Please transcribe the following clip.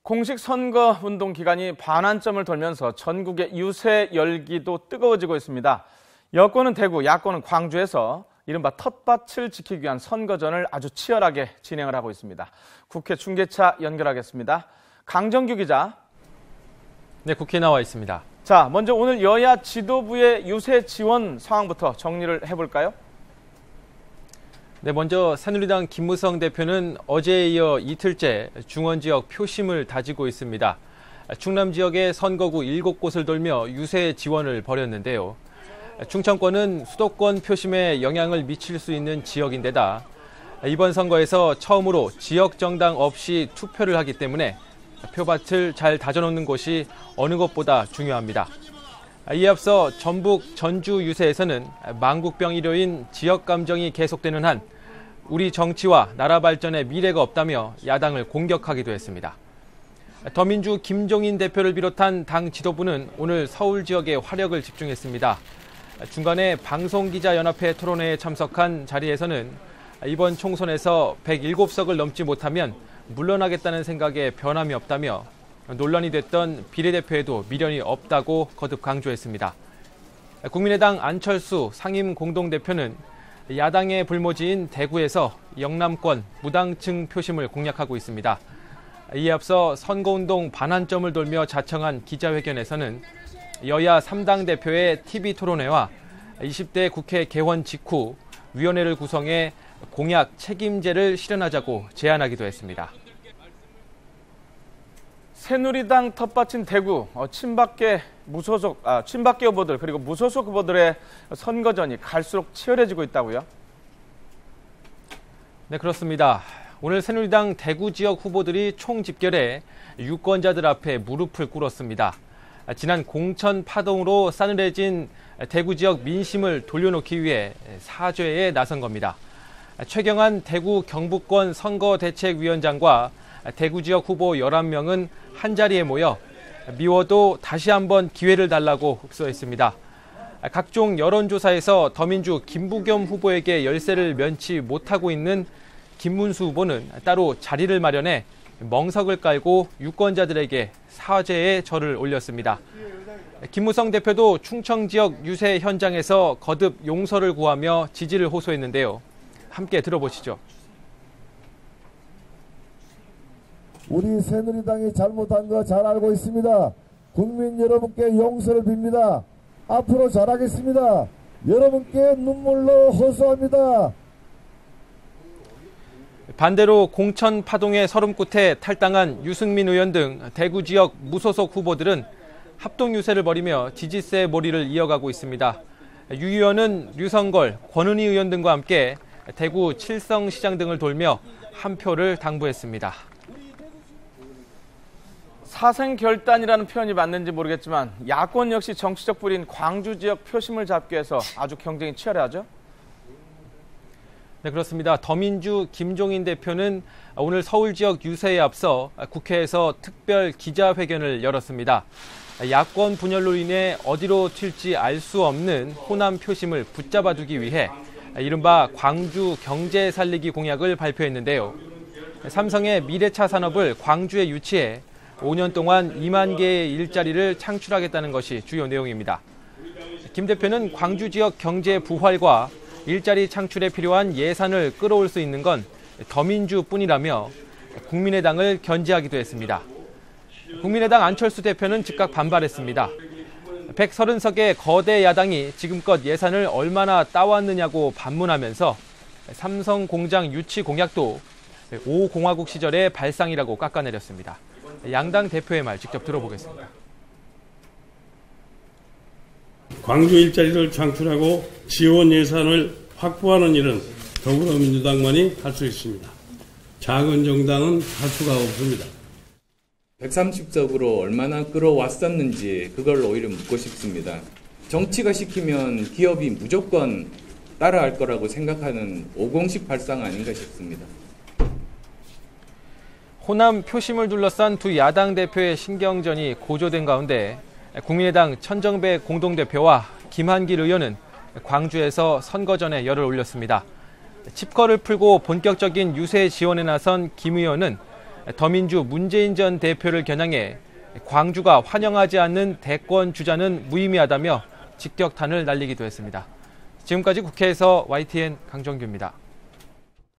공식 선거 운동 기간이 반환점을 돌면서 전국의 유세 열기도 뜨거워지고 있습니다. 여권은 대구, 야권은 광주에서 이른바 텃밭을 지키기 위한 선거전을 아주 치열하게 진행을 하고 있습니다. 국회 중계차 연결하겠습니다. 강정규 기자. 네, 국회에 나와 있습니다. 자, 먼저 오늘 여야 지도부의 유세 지원 상황부터 정리를 해볼까요? 네, 먼저 새누리당 김무성 대표는 어제에 이어 이틀째 중원 지역 표심을 다지고 있습니다. 충남 지역의 선거구 7곳을 돌며 유세 지원을 벌였는데요. 충청권은 수도권 표심에 영향을 미칠 수 있는 지역인데다 이번 선거에서 처음으로 지역 정당 없이 투표를 하기 때문에 표밭을 잘 다져놓는 것이 어느 것보다 중요합니다. 이에 앞서 전북 전주 유세에서는 망국병 1호인 지역 감정이 계속되는 한 우리 정치와 나라 발전에 미래가 없다며 야당을 공격하기도 했습니다. 더민주 김종인 대표를 비롯한 당 지도부는 오늘 서울 지역에 화력을 집중했습니다. 중간에 방송기자연합회 토론회에 참석한 자리에서는 이번 총선에서 107석을 넘지 못하면 물러나겠다는 생각에 변함이 없다며 논란이 됐던 비례대표에도 미련이 없다고 거듭 강조했습니다. 국민의당 안철수 상임공동대표는 야당의 불모지인 대구에서 영남권 무당층 표심을 공략하고 있습니다. 이에 앞서 선거운동 반환점을 돌며 자청한 기자회견에서는 여야 3당 대표의 TV 토론회와 20대 국회 개원 직후 위원회를 구성해 공약 책임제를 실현하자고 제안하기도 했습니다. 새누리당 텃밭인 대구, 친박계 후보들 그리고 무소속 후보들의 선거전이 갈수록 치열해지고 있다고요? 네, 그렇습니다. 오늘 새누리당 대구 지역 후보들이 총집결해 유권자들 앞에 무릎을 꿇었습니다. 지난 공천 파동으로 싸늘해진 대구 지역 민심을 돌려놓기 위해 사죄에 나선 겁니다. 최경환 대구 경북권 선거대책위원장과 대구 지역 후보 11명은 한자리에 모여 미워도 다시 한번 기회를 달라고 흡수했습니다. 각종 여론조사에서 더민주 김부겸 후보에게 열세를 면치 못하고 있는 김문수 후보는 따로 자리를 마련해 멍석을 깔고 유권자들에게 사죄의 절을 올렸습니다. 김무성 대표도 충청 지역 유세 현장에서 거듭 용서를 구하며 지지를 호소했는데요. 함께 들어보시죠. 우리 새누리당이 잘못한 거 잘 알고 있습니다. 국민 여러분께 용서를 빕니다. 앞으로 잘하겠습니다. 여러분께 눈물로 호소합니다. 반대로 공천 파동의 서름 끝에 탈당한 유승민 의원 등 대구 지역 무소속 후보들은 합동 유세를 벌이며 지지세 몰이를 이어가고 있습니다. 유 의원은 류성걸, 권은희 의원 등과 함께 대구 칠성시장 등을 돌며 한 표를 당부했습니다. 사생결단이라는 표현이 맞는지 모르겠지만 야권 역시 정치적 뿌리인 광주 지역 표심을 잡기 위해서 아주 경쟁이 치열하죠? 네, 그렇습니다. 더민주 김종인 대표는 오늘 서울 지역 유세에 앞서 국회에서 특별 기자회견을 열었습니다. 야권 분열로 인해 어디로 튈지 알 수 없는 호남 표심을 붙잡아두기 위해 이른바 광주 경제 살리기 공약을 발표했는데요. 삼성의 미래차 산업을 광주에 유치해 5년 동안 2만 개의 일자리를 창출하겠다는 것이 주요 내용입니다. 김 대표는 광주 지역 경제 부활과 일자리 창출에 필요한 예산을 끌어올 수 있는 건 더민주뿐이라며 국민의당을 견제하기도 했습니다. 국민의당 안철수 대표는 즉각 반발했습니다. 130석의 거대 야당이 지금껏 예산을 얼마나 따왔느냐고 반문하면서 삼성 공장 유치 공약도 5공화국 시절의 발상이라고 깎아내렸습니다. 양당 대표의 말 직접 들어보겠습니다. 광주 일자리를 창출하고 지원 예산을 확보하는 일은 더불어민주당만이 할 수 있습니다. 작은 정당은 할 수가 없습니다. 130석으로 얼마나 끌어왔었는지 그걸 오히려 묻고 싶습니다. 정치가 시키면 기업이 무조건 따라할 거라고 생각하는 5공식 발상 아닌가 싶습니다. 호남 표심을 둘러싼 두 야당 대표의 신경전이 고조된 가운데 국민의당 천정배 공동대표와 김한길 의원은 광주에서 선거전에 열을 올렸습니다. 칩거를 풀고 본격적인 유세 지원에 나선 김 의원은 더민주 문재인 전 대표를 겨냥해 광주가 환영하지 않는 대권 주자는 무의미하다며 직격탄을 날리기도 했습니다. 지금까지 국회에서 YTN 강정규입니다.